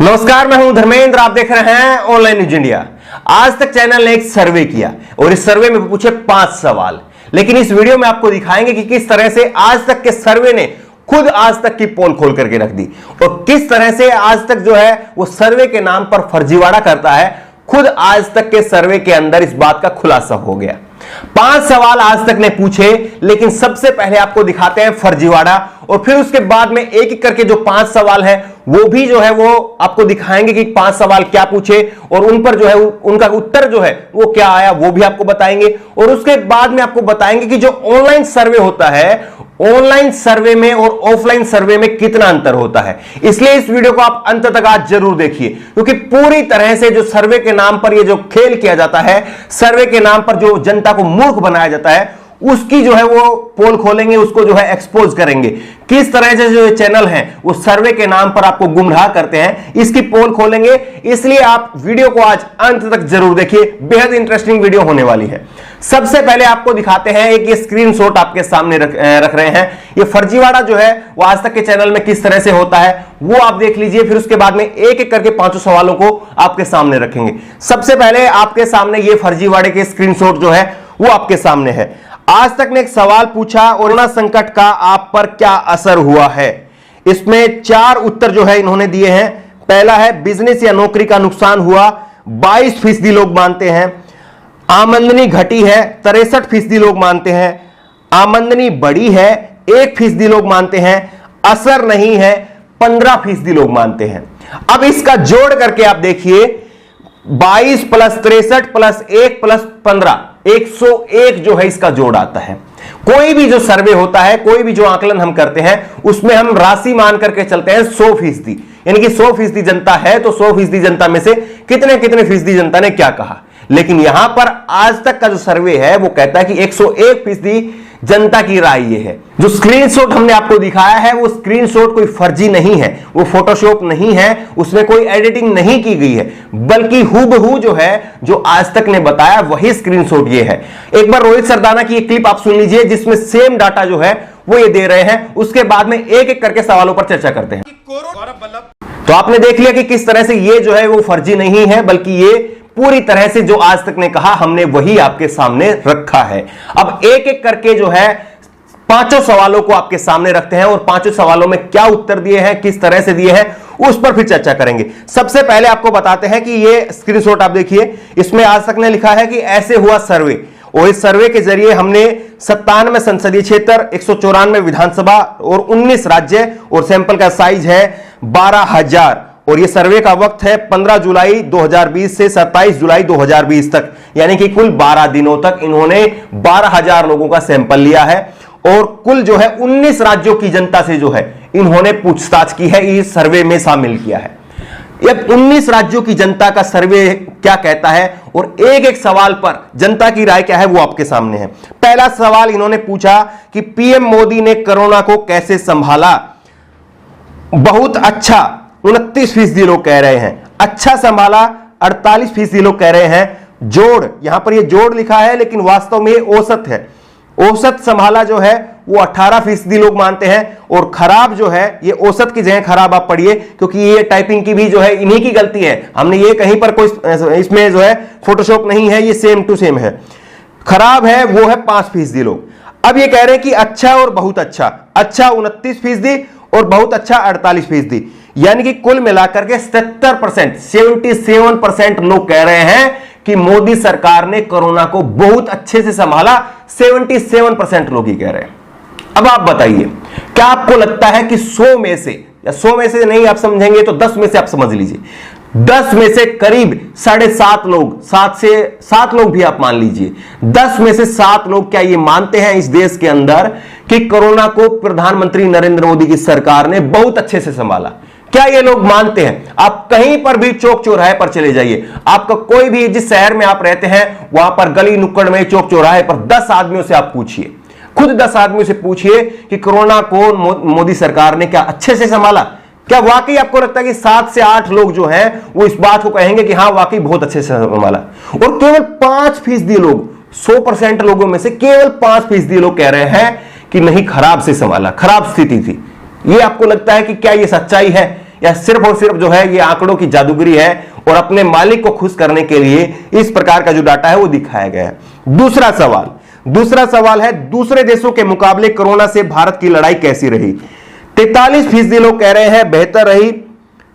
नमस्कार, मैं हूं धर्मेंद्र। आप देख रहे हैं ऑनलाइन न्यूज इंडिया। आज तक चैनल ने एक सर्वे किया और इस सर्वे में पूछे 5 सवाल, लेकिन इस वीडियो में आपको दिखाएंगे कि किस तरह से आज तक के सर्वे ने खुद आज तक की पोल खोल करके रख दी और किस तरह से आज तक जो है वो सर्वे के नाम पर फर्जीवाड़ा करता है। खुद आज तक के सर्वे के अंदर इस बात का खुलासा हो गया। 5 सवाल आज तक ने पूछे, लेकिन सबसे पहले आपको दिखाते हैं फर्जीवाड़ा और फिर उसके बाद में एक एक करके जो 5 सवाल है वो भी जो है वो आपको दिखाएंगे कि 5 सवाल क्या पूछे और उन पर जो है उनका उत्तर जो है वो क्या आया वो भी आपको बताएंगे। और उसके बाद में आपको बताएंगे कि जो ऑनलाइन सर्वे होता है, ऑनलाइन सर्वे में और ऑफलाइन सर्वे में कितना अंतर होता है। इसलिए इस वीडियो को आप अंत तक आज जरूर देखिए, क्योंकि पूरी तरह से जो सर्वे के नाम पर ये जो खेल किया जाता है, सर्वे के नाम पर जो जनता को मूर्ख बनाया जाता है, उसकी जो है वो पोल खोलेंगे, उसको जो है एक्सपोज करेंगे। किस तरह से जो चैनल हैं वो सर्वे के नाम पर आपको गुमराह करते हैं, इसकी पोल खोलेंगे। इसलिए आप वीडियो को आज अंत तक जरूर देखिए, बेहद इंटरेस्टिंग वीडियो होने वाली है। सबसे पहले आपको दिखाते हैं एक ये स्क्रीनशॉट आपके सामने रख रहे हैं। ये फर्जीवाड़ा जो है वो आज तक के चैनल में किस तरह से होता है वो आप देख लीजिए। फिर उसके बाद में एक एक करके 5 सवालों को आपके सामने रखेंगे। सबसे पहले आपके सामने ये फर्जीवाड़े के स्क्रीनशॉट जो है वो आपके सामने है। आज तक ने एक सवाल पूछा, कोरोना संकट का आप पर क्या असर हुआ है। इसमें 4 उत्तर जो है इन्होंने दिए हैं। पहला है बिजनेस या नौकरी का नुकसान हुआ, 22% लोग मानते हैं। आमदनी घटी है, 63% लोग मानते हैं। आमदनी बढ़ी है, 1% लोग मानते हैं। असर नहीं है, 15% लोग मानते हैं। अब इसका जोड़ करके आप देखिए, 22 प्लस 63 प्लस 1 प्लस 15, 101 जो है इसका जोड़ आता है। कोई भी जो सर्वे होता है, कोई भी जो आकलन हम करते हैं, उसमें हम राशि मान करके चलते हैं 100%, यानी कि 100% जनता है तो 100% जनता में से कितने कितने फीसदी जनता ने क्या कहा। लेकिन यहां पर आज तक का जो सर्वे है वो कहता है कि 101% जनता की राय ये है। जो स्क्रीनशॉट हमने आपको दिखाया है वो स्क्रीनशॉट कोई फर्जी नहीं है, वो फोटोशॉप नहीं है, उसमें कोई एडिटिंग नहीं की गई है, बल्कि हूबहू जो है जो आज तक ने बताया वही स्क्रीनशॉट ये है। एक बार रोहित सरदाना की एक क्लिप आप सुन लीजिए जिसमें सेम डाटा जो है वो ये दे रहे हैं। उसके बाद में एक एक करके सवालों पर चर्चा करते हैं। तो आपने देख लिया कि किस तरह से ये जो है वो फर्जी नहीं है, बल्कि ये पूरी तरह से जो आज तक ने कहा हमने वही आपके सामने रखा है। अब एक एक करके जो है 5 सवालों को आपके सामने रखते हैं और 5 सवालों में क्या उत्तर दिए हैं, किस तरह से दिए हैं, उस पर फिर चर्चा करेंगे। सबसे पहले आपको बताते हैं कि ये स्क्रीनशॉट आप देखिए, इसमें आज तक ने लिखा है कि ऐसे हुआ सर्वे और इस सर्वे के जरिए हमने 97 संसदीय क्षेत्र, 194 विधानसभा और 19 राज्य और सैंपल का साइज है 12,000 और ये सर्वे का वक्त है 15 जुलाई 2020 से 27 जुलाई 2020 तक, यानी कि कुल 12 दिनों तक इन्होंने 12,000 लोगों का सैंपल लिया है और कुल जो है 19 राज्यों की जनता से जो है इन्होंने पूछताछ की है, इस सर्वे में शामिल किया है। ये 19 राज्यों की जनता का सर्वे क्या कहता है और एक एक सवाल पर जनता की राय क्या है वो आपके सामने है। पहला सवाल इन्होंने पूछा कि पीएम मोदी ने कोरोना को कैसे संभाला। बहुत अच्छा 29% लोग कह रहे हैं, अच्छा संभाला 48% लोग कह रहे हैं। जोड़, यहां पर ये जोड़ लिखा है लेकिन वास्तव में औसत है। औसत संभाला जो है वो 18% लोग मानते हैं और खराब जो है ये औसत की जगह खराब आप पढ़िए, क्योंकि ये टाइपिंग की भी जो है इन्हीं की गलती है। हमने ये कहीं पर कोई इसमें जो है फोटोशॉप नहीं है, ये सेम टू सेम है। खराब है वो है 5% लोग। अब ये कह रहे हैं कि अच्छा और बहुत अच्छा, अच्छा 29% और बहुत अच्छा 48%, यानी कि कुल मिलाकर के 77% लोग कह रहे हैं कि मोदी सरकार ने कोरोना को बहुत अच्छे से संभाला। 77% लोग ही कह रहे हैं। अब आप बताइए, क्या आपको लगता है कि 100 में से, या 100 में से नहीं आप समझेंगे तो 10 में से आप समझ लीजिए, 10 में से करीब 7.5 लोग, 7 से 7 लोग भी आप मान लीजिए, 10 में से 7 लोग क्या ये मानते हैं इस देश के अंदर कि कोरोना को प्रधानमंत्री नरेंद्र मोदी की सरकार ने बहुत अच्छे से संभाला? क्या ये लोग मानते हैं? आप कहीं पर भी चौक चौराहे पर चले जाइए, आपका कोई भी जिस शहर में आप रहते हैं वहां पर गली नुक्कड़ में, चौक चौराहे पर 10 आदमियों से आप पूछिए, खुद 10 आदमियों से पूछिए कि कोरोना को मोदी सरकार ने क्या अच्छे से संभाला। क्या वाकई आपको लगता है कि 7 से 8 लोग जो हैं वो इस बात को कहेंगे कि हां वाकई बहुत अच्छे से संभाला? और केवल 5% लोग, 100% लोगों में से केवल 5% लोग कह रहे हैं कि नहीं, खराब से संभाला, खराब स्थिति थी। ये आपको लगता है कि क्या ये सच्चाई है? या सिर्फ और सिर्फ जो है ये आंकड़ों की जादूगरी है और अपने मालिक को खुश करने के लिए इस प्रकार का जो डाटा है वो दिखाया गया है। दूसरा सवाल है, दूसरे देशों के मुकाबले कोरोना से भारत की लड़ाई कैसी रही? 43% लोग कह रहे हैं बेहतर रही,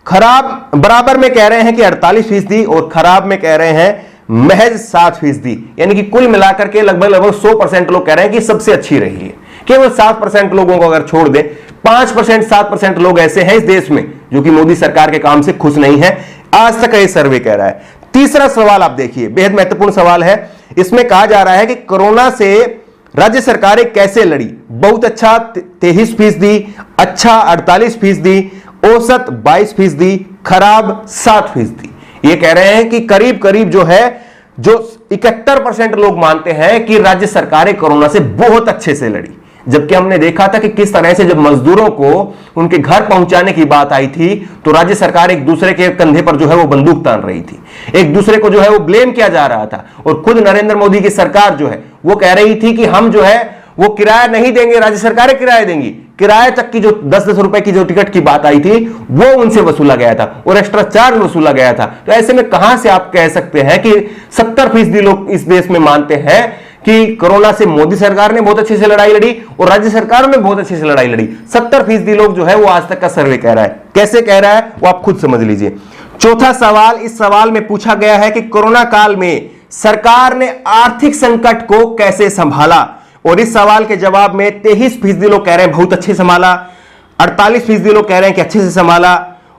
खराब बराबर में कह रहे हैं कि 48% और खराब में कह रहे हैं महज 7%। यानी कि कुल मिलाकर के लगभग 100% लोग कह रहे हैं कि सबसे अच्छी रही है। केवल 7% लोगों को अगर छोड़ दें, 5% 7% लोग ऐसे हैं इस देश में जो कि मोदी सरकार के काम से खुश नहीं है, आज तक ये सर्वे कह रहा है। तीसरा सवाल आप देखिए, बेहद महत्वपूर्ण सवाल है। इसमें कहा जा रहा है कि कोरोना से राज्य सरकारें कैसे लड़ी? बहुत अच्छा 23%, अच्छा 48%, औसत 22%, खराब 7%। ये कह रहे हैं कि करीब करीब जो है, जो 71% लोग मानते हैं कि राज्य सरकारें कोरोना से बहुत अच्छे से लड़ी। जबकि हमने देखा था कि किस तरह से जब मजदूरों को उनके घर पहुंचाने की बात आई थी तो राज्य सरकार एक दूसरे के कंधे पर जो है वो बंदूक तान रही थी, एक दूसरे को जो है वो ब्लेम किया जा रहा था। और खुद नरेंद्र मोदी की सरकार जो है वो कह रही थी कि हम जो है वो किराया नहीं देंगे, राज्य सरकारें किराया देंगी। किराए तक की जो 10-10 रुपए की जो टिकट की बात आई थी वो उनसे वसूला गया था और एक्स्ट्रा चार्ज वसूला गया था। तो ऐसे में कहां से आप कह सकते हैं कि 70% लोग इस देश में मानते हैं कि कोरोना से मोदी सरकार ने बहुत अच्छे से लड़ाई लड़ी और राज्य सरकारों ने बहुत अच्छे से लड़ाई लड़ी। 70% लोग जो है वो आज तक का सर्वे कह रहा है। कैसे कह रहा है वो आप खुद समझ लीजिए। चौथा सवाल, इस सवाल में पूछा गया है कि कोरोना काल में सरकार ने आर्थिक संकट को कैसे संभाला? और इस सवाल के जवाब में 23% लोग कह रहे हैं बहुत अच्छे संभाला, 48% लोग कह रहे हैं कि अच्छे से संभाला,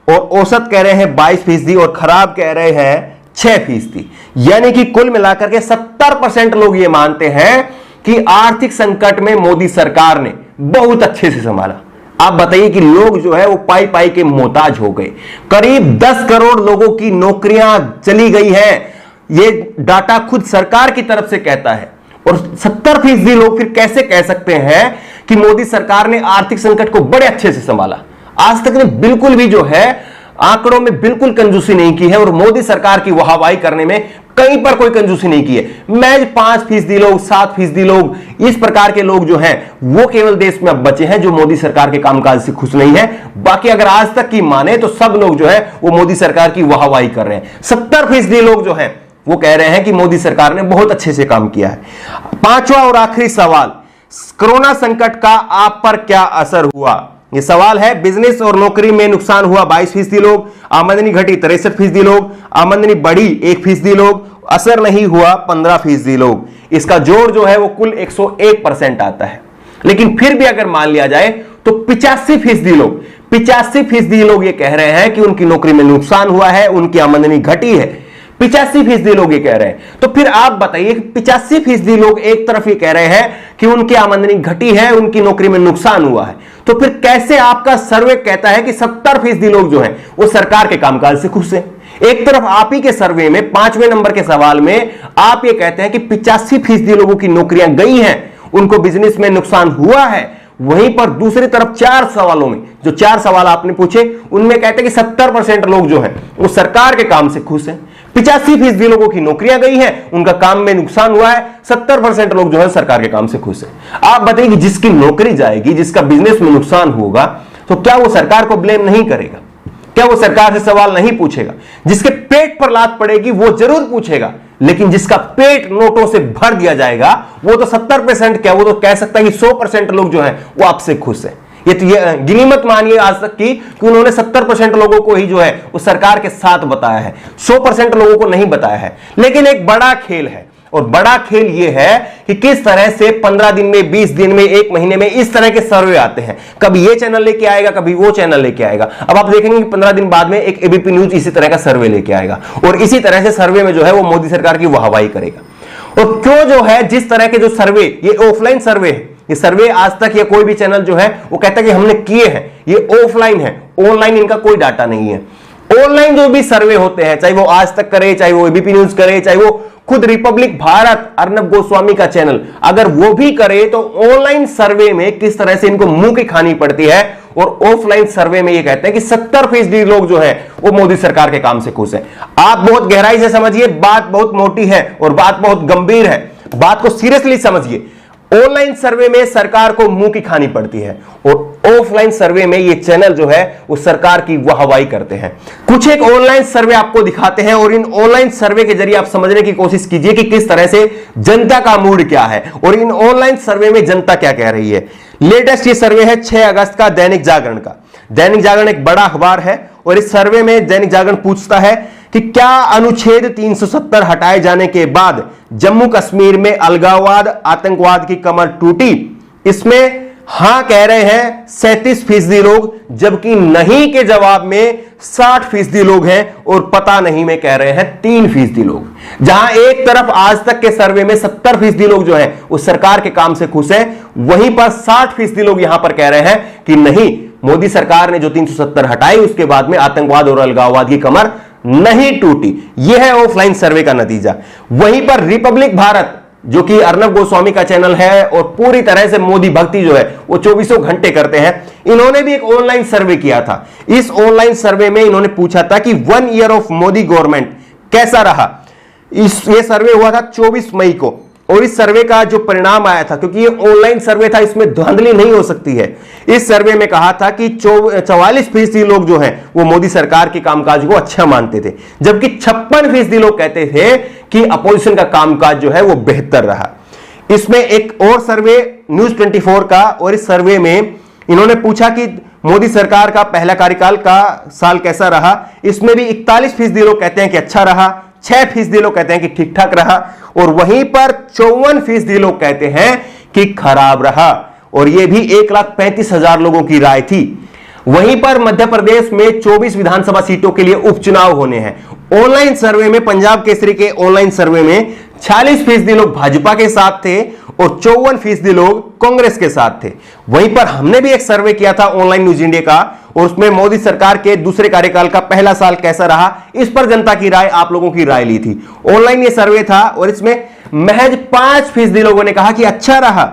और औसत कह रहे हैं 22% और खराब कह रहे हैं 6%। यानी कि कुल मिलाकर के 70% लोग ये मानते हैं कि आर्थिक संकट में मोदी सरकार ने बहुत अच्छे से संभाला। आप बताइए कि लोग जो है वो पाई पाई के मोहताज हो गए। करीब 10 करोड़ लोगों की नौकरियां चली गई हैं, ये डाटा खुद सरकार की तरफ से कहता है। और 70% लोग फिर कैसे कह सकते हैं कि मोदी सरकार ने आर्थिक संकट को बड़े अच्छे से संभाला? आज तक ने बिल्कुल भी जो है आंकड़ों में बिल्कुल कंजूसी नहीं की है और मोदी सरकार की वाहवाही करने में कहीं पर कोई कंजूसी नहीं की है। महज 5% लोग, 7% लोग, इस प्रकार के लोग जो हैं वो केवल देश में अब बचे हैं जो मोदी सरकार के कामकाज से खुश नहीं है। बाकी अगर आज तक की माने तो सब लोग जो है वो मोदी सरकार की वाहवाही कर रहे हैं। 70% लोग जो हैं वो कह रहे हैं कि मोदी सरकार ने बहुत अच्छे से काम किया है। पांचवा और आखिरी सवाल, कोरोना संकट का आप पर क्या असर हुआ? यह सवाल है। बिजनेस और नौकरी में नुकसान हुआ 22% लोग, आमदनी घटी 63% लोग, आमदनी बढ़ी 1% लोग, असर नहीं हुआ 15% लोग। इसका जोड़ जो है वो कुल 101% आता है। लेकिन फिर भी अगर मान लिया जाए तो 85% लोग ये कह रहे हैं कि उनकी नौकरी में नुकसान हुआ है, उनकी आमदनी घटी है। 85% लोग ये कह रहे हैं। तो फिर आप बताइए कि 85% लोग एक तरफ ये कह रहे हैं कि उनकी आमदनी घटी है, उनकी नौकरी में नुकसान हुआ है, तो फिर कैसे आपका सर्वे कहता है कि 70% लोग जो हैं वो सरकार के कामकाज से खुश हैं? एक तरफ आप ही के सर्वे में 5वें नंबर के सवाल में आप ये कहते हैं कि 85% लोगों की नौकरियां गई हैं, उनको बिजनेस में नुकसान हुआ है। वहीं पर दूसरी तरफ 4 सवालों में, जो 4 सवाल आपने पूछे उनमें कहते हैं कि 70% लोग जो हैं वो सरकार के काम से खुश हैं। 85% लोगों की नौकरियां गई हैं, उनका काम में नुकसान हुआ है। 70% लोग जो है सरकार के काम से खुश हैं। आप बताइए कि जिसकी नौकरी जाएगी, जिसका बिजनेस में नुकसान होगा, तो क्या वो सरकार को ब्लेम नहीं करेगा? क्या वो सरकार से सवाल नहीं पूछेगा? जिसके पेट पर लात पड़ेगी वो जरूर पूछेगा, लेकिन जिसका पेट नोटों से भर दिया जाएगा वो तो 70% क्या, वो तो कह सकता है कि 100% लोग जो हैं वो आपसे खुश हैं। ये तो ये गिनी मत मानिए आज तक की कि उन्होंने 70% लोगों को ही जो है वो सरकार के साथ बताया है, 100% लोगों को नहीं बताया है। लेकिन एक बड़ा खेल है, और बड़ा खेल ये है कि किस तरह से 15 दिन में, 20 दिन में, 1 महीने में इस तरह के सर्वे आते हैं। कभी ये चैनल लेके आएगा, कभी वो चैनल लेके आएगा। अब आप देखेंगे कि 15 दिन बाद में एक एबीपी न्यूज इसी तरह का सर्वे लेके आएगा और इसी तरह से सर्वे में जो है वो मोदी सरकार की वाहवाही करेगा। और क्यों जो है जिस तरह के जो सर्वे, ये ऑफलाइन सर्वे है, ये सर्वे आज तक या कोई भी चैनल जो है वो कहता है कि हमने किए हैं, ये ऑफलाइन है, ऑनलाइन इनका कोई डाटा नहीं है। ऑनलाइन जो भी सर्वे होते हैं, चाहे वो आज तक करे, चाहे वो एबीपी न्यूज करे, चाहे वो खुद रिपब्लिक भारत अर्नब गोस्वामी का चैनल अगर वो भी करे, तो ऑनलाइन सर्वे में किस तरह से इनको मुंह की खानी पड़ती है। और ऑफलाइन सर्वे में ये कहते हैं कि 70% लोग जो है वो मोदी सरकार के काम से खुश हैं। आप बहुत गहराई से समझिए, बात बहुत मोटी है और बात बहुत गंभीर है, बात को सीरियसली समझिए। ऑनलाइन सर्वे में सरकार को मुंह की खानी पड़ती है और ऑफलाइन सर्वे में ये चैनल जो है वो सरकार की वाहवाही करते हैं। कुछ एक ऑनलाइन सर्वे आपको दिखाते हैं और इन ऑनलाइन सर्वे के जरिए आप समझने की कोशिश कीजिए कि किस तरह से जनता का मूड क्या है और इन ऑनलाइन सर्वे में जनता क्या कह रही है। लेटेस्ट ये सर्वे है 6 अगस्त का दैनिक जागरण का। दैनिक जागरण एक बड़ा अखबार है और इस सर्वे में दैनिक जागरण पूछता है कि क्या अनुच्छेद 370 हटाए जाने के बाद जम्मू कश्मीर में अलगाववाद आतंकवाद की कमर टूटी। इसमें हां कह रहे हैं 37% लोग, जबकि नहीं के जवाब में 60% लोग हैं और पता नहीं में कह रहे हैं 3% लोग। जहां एक तरफ आज तक के सर्वे में 70% लोग जो हैं उस सरकार के काम से खुश हैं, वहीं पर 60% लोग यहां पर कह रहे हैं कि नहीं, मोदी सरकार ने जो 370 हटाई उसके बाद में आतंकवाद और अलगाववाद की कमर नहीं टूटी। यह है ऑफलाइन सर्वे का नतीजा। वहीं पर रिपब्लिक भारत जो कि अर्नब गोस्वामी का चैनल है और पूरी तरह से मोदी भक्ति जो है वो 24 घंटे करते हैं, इन्होंने भी एक ऑनलाइन सर्वे किया था। इस ऑनलाइन सर्वे में इन्होंने पूछा था कि 1 ईयर ऑफ मोदी गवर्नमेंट कैसा रहा। ये सर्वे हुआ था 24 मई को और इस सर्वे का जो परिणाम आया था, क्योंकि ये ऑनलाइन सर्वे था, इसमें धांधली नहीं हो सकती है। इस सर्वे में कहा था कि 44% लोग जो हैं वो मोदी सरकार के कामकाज को अच्छा मानते थे, जबकि 56% लोग कहते थे कि अपोजिशन का कामकाज जो है वो बेहतर रहा। इसमें एक और सर्वे न्यूज 24 का, और इस सर्वे में इन्होंने पूछा कि मोदी सरकार का पहला कार्यकाल का साल कैसा रहा। इसमें भी 41% लोग कहते हैं कि अच्छा रहा, 6% लोग कहते हैं कि ठीक ठाक रहा और वहीं पर 54% लोग कहते हैं कि खराब रहा, और यह भी 1,35,000 लोगों की राय थी। वहीं पर मध्य प्रदेश में 24 विधानसभा सीटों के लिए उपचुनाव होने हैं। ऑनलाइन सर्वे में, पंजाब केसरी के ऑनलाइन सर्वे में 46% लोग भाजपा के साथ थे और 54% लोग कांग्रेस के साथ थे। वहीं पर हमने भी एक सर्वे किया था ऑनलाइन न्यूज इंडिया का, और उसमें मोदी सरकार के दूसरे कार्यकाल का पहला साल कैसा रहा, इस पर जनता की राय, आप लोगों की राय ली थी। ऑनलाइन ये सर्वे था और इसमें महज 5% लोगों ने कहा कि अच्छा रहा,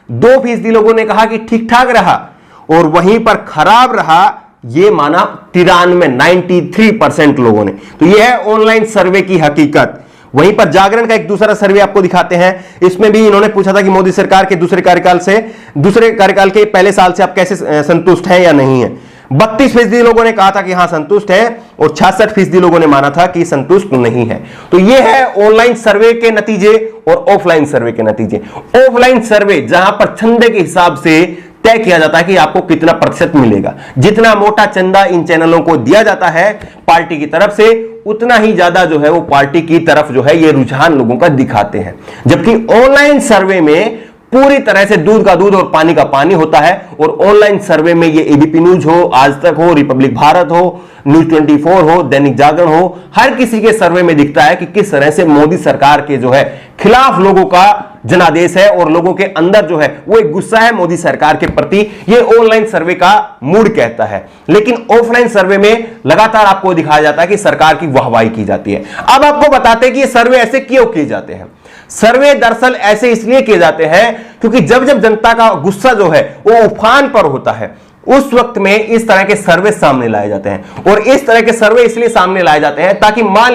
2% लोगों ने कहा कि ठीक ठाक रहा, और वहीं पर खराब रहा ये माना 93% लोगों ने। तो यह है ऑनलाइन सर्वे की हकीकत। वहीं पर जागरण का एक दूसरा सर्वे आपको दिखाते हैं। इसमें भी इन्होंने पूछा था कि मोदी सरकार के दूसरे कार्यकाल के पहले साल से आप कैसे संतुष्ट हैं या नहीं है। 32% लोगों ने कहा था कि हां संतुष्ट है और 66% लोगों ने माना था कि संतुष्ट नहीं है। तो यह है ऑनलाइन सर्वे के नतीजे और ऑफलाइन सर्वे के नतीजे। ऑफलाइन सर्वे जहां पर चंदे के हिसाब से तय किया जाता है कि आपको कितना प्रतिशत मिलेगा। जितना मोटा चंदा इन चैनलों को दिया जाता है पार्टी की तरफ से, उतना ही ज्यादा जो है वो पार्टी की तरफ जो है ये रुझान लोगों का दिखाते हैं। जबकि ऑनलाइन सर्वे में पूरी तरह से दूध का दूध और पानी का पानी होता है, और ऑनलाइन सर्वे में ये एबीपी न्यूज हो, आज तक हो, रिपब्लिक भारत हो, न्यूज 24 हो, दैनिक जागरण हो, हर किसी के सर्वे में दिखता है कि किस तरह से मोदी सरकार के जो है खिलाफ लोगों का जनादेश है और लोगों के अंदर जो है वो एक गुस्सा है मोदी सरकार के प्रति। ये ऑनलाइन सर्वे का मूड कहता है। लेकिन ऑफलाइन सर्वे में लगातार आपको दिखाया जाता है कि सरकार की वाहवाही की जाती है। अब आपको बताते हैं कि ये सर्वे ऐसे क्यों किए जाते हैं। सर्वे दरअसल ऐसे इसलिए किए जाते हैं क्योंकि जब जब जनता का गुस्सा जो है वो उफान पर होता है, उस वक्त में इस तरह के सर्वे सामने लाए जाते हैं। और इस तरह के सर्वे इसलिए सामने लाए जाते हैं ताकि मान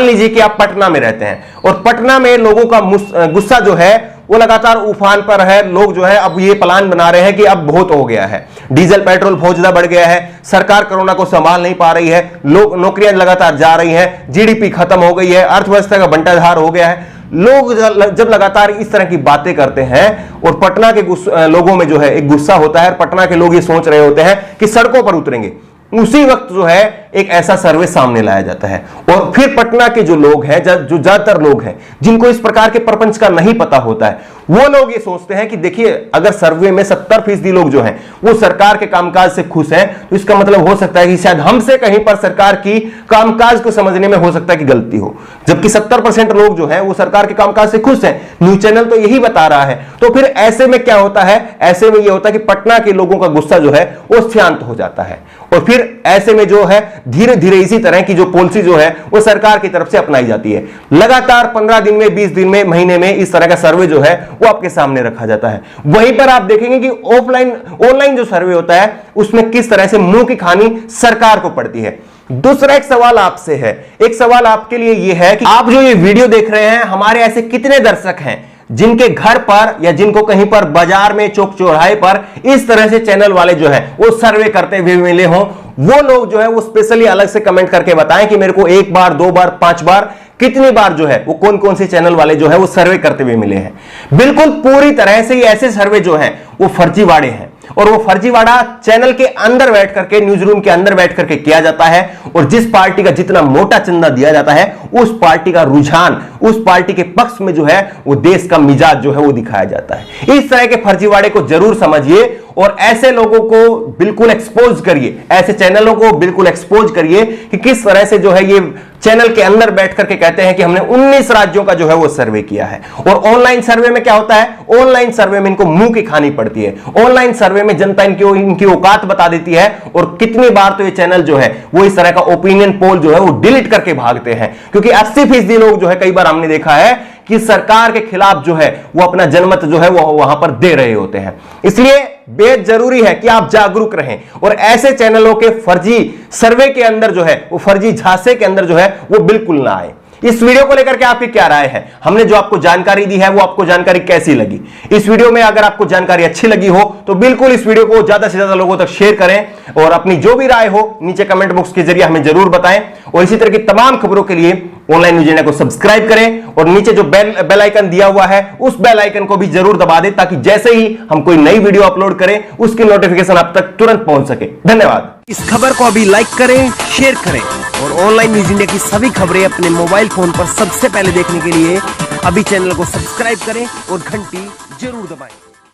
लीजिए कि आप पटना में रहते हैं और पटना में लोगों का गुस्सा जो है वो लगातार उफान पर है। लोग जो है अब ये प्लान बना रहे हैं कि अब बहुत हो गया है, डीजल पेट्रोल बहुत ज्यादा बढ़ गया है, सरकार कोरोना को संभाल नहीं पा रही है, लोग नौकरियां लगातार जा रही हैं, जीडीपी खत्म हो गई है, अर्थव्यवस्था का बंटाधार हो गया है। लोग जब लगातार इस तरह की बातें करते हैं और पटना के लोगों में जो है एक गुस्सा होता है, पटना के लोग ये सोच रहे होते हैं कि सड़कों पर उतरेंगे, उसी वक्त जो है एक ऐसा सर्वे सामने लाया जाता है। और फिर पटना के जो लोग हैं, जो ज्यादातर लोग हैं जिनको इस प्रकार के प्रपंच का नहीं पता होता है, वो लोग ये सोचते हैं कि देखिए अगर सर्वे में 70% लोग जो हैं वो सरकार के कामकाज से खुश हैं, तो इसका मतलब हो सकता है कि शायद हमसे कहीं पर सरकार की कामकाज को समझने में हो सकता है कि गलती हो। जबकि 70% लोग जो है वो सरकार के कामकाज से खुश हैं। न्यूज चैनल तो यही बता रहा है। तो फिर ऐसे में क्या होता है, ऐसे में यह होता है कि पटना के लोगों का गुस्सा जो है वो शांत हो जाता है और फिर ऐसे में जो है धीरे धीरे इसी तरह की जो पॉलिसी जो है वो सरकार की तरफ से अपनाई जाती है। लगातार 15 दिन में, 20 दिन में, महीने में इस तरह का सर्वे जो है वो आपके सामने रखा जाता है। वहीं पर आप देखेंगे कि ऑनलाइन जो सर्वे होता है उसमें किस तरह से मुंह की खानी सरकार को पड़ती है। दूसरा एक सवाल आपसे है, एक सवाल आपके लिए यह है कि आप जो ये वीडियो देख रहे हैं, हमारे ऐसे कितने दर्शक हैं जिनके घर पर या जिनको कहीं पर बाजार में चौक चौराहे पर इस तरह से चैनल वाले जो है वो सर्वे करते हुए मिले हों, वो लोग जो है वो स्पेशली अलग से कमेंट करके बताएं कि मेरे को 1 बार 2 बार 5 बार कितनी बार जो है वो कौन कौन से चैनल वाले जो है वो सर्वे करते हुए मिले हैं। बिल्कुल पूरी तरह से ये ऐसे सर्वे जो है वो फर्जीवाड़े हैं, और वो फर्जीवाड़ा चैनल के अंदर बैठ करके, न्यूज रूम के अंदर बैठ करके किया जाता है, और जिस पार्टी का जितना मोटा चंदा दिया जाता है उस पार्टी का रुझान, उस पार्टी के पक्ष में जो है वो देश का मिजाज जो है वो दिखाया जाता है। इस तरह के फर्जीवाड़े को जरूर समझिए और ऐसे लोगों को बिल्कुल एक्सपोज करिए, ऐसे चैनलों को बिल्कुल एक्सपोज करिए कि किस तरह से जो है ये चैनल के अंदर बैठ करके कहते हैं कि हमने 19 राज्यों का जो है वो सर्वे किया है। और ऑनलाइन सर्वे में क्या होता है, ऑनलाइन सर्वे में इनको मुंह की खानी पड़ती है, ऑनलाइन सर्वे में जनता इनकी औकात बता देती है, और कितनी बार तो ये चैनल जो है वो इस तरह का ओपिनियन पोल जो है वो डिलीट करके भागते हैं, क्योंकि 80% लोग जो है, कई बार हमने देखा है कि सरकार के खिलाफ जो है वो अपना जनमत जो है वो वहां पर दे रहे होते हैं। इसलिए बेहद जरूरी है कि आप जागरूक रहें और ऐसे चैनलों के फर्जी सर्वे के अंदर जो है वो फर्जी झांसे के अंदर जो है वो बिल्कुल ना आए। इस वीडियो को लेकर के आपकी क्या राय है, हमने जो आपको जानकारी दी है वो आपको जानकारी कैसी लगी? इस वीडियो में अगर आपको जानकारी अच्छी लगी हो तो बिल्कुल इस वीडियो को ज्यादा से ज्यादा लोगों तक शेयर करें, और अपनी जो भी राय हो नीचे कमेंट बॉक्स के जरिए हमें जरूर बताएं। और इसी तरह की तमाम खबरों के लिए ऑनलाइन न्यूज इंडिया को सब्सक्राइब करें, और नीचे जो बेल आइकन दिया हुआ है उस बेल आइकन को भी जरूर दबा दें, ताकि जैसे ही हम कोई नई वीडियो अपलोड करें उसकी नोटिफिकेशन आप तक तुरंत पहुंच सके। धन्यवाद। इस खबर को अभी लाइक करें, शेयर करें, और ऑनलाइन न्यूज इंडिया की सभी खबरें अपने मोबाइल फोन पर सबसे पहले देखने के लिए अभी चैनल को सब्सक्राइब करें और घंटी जरूर दबाएं।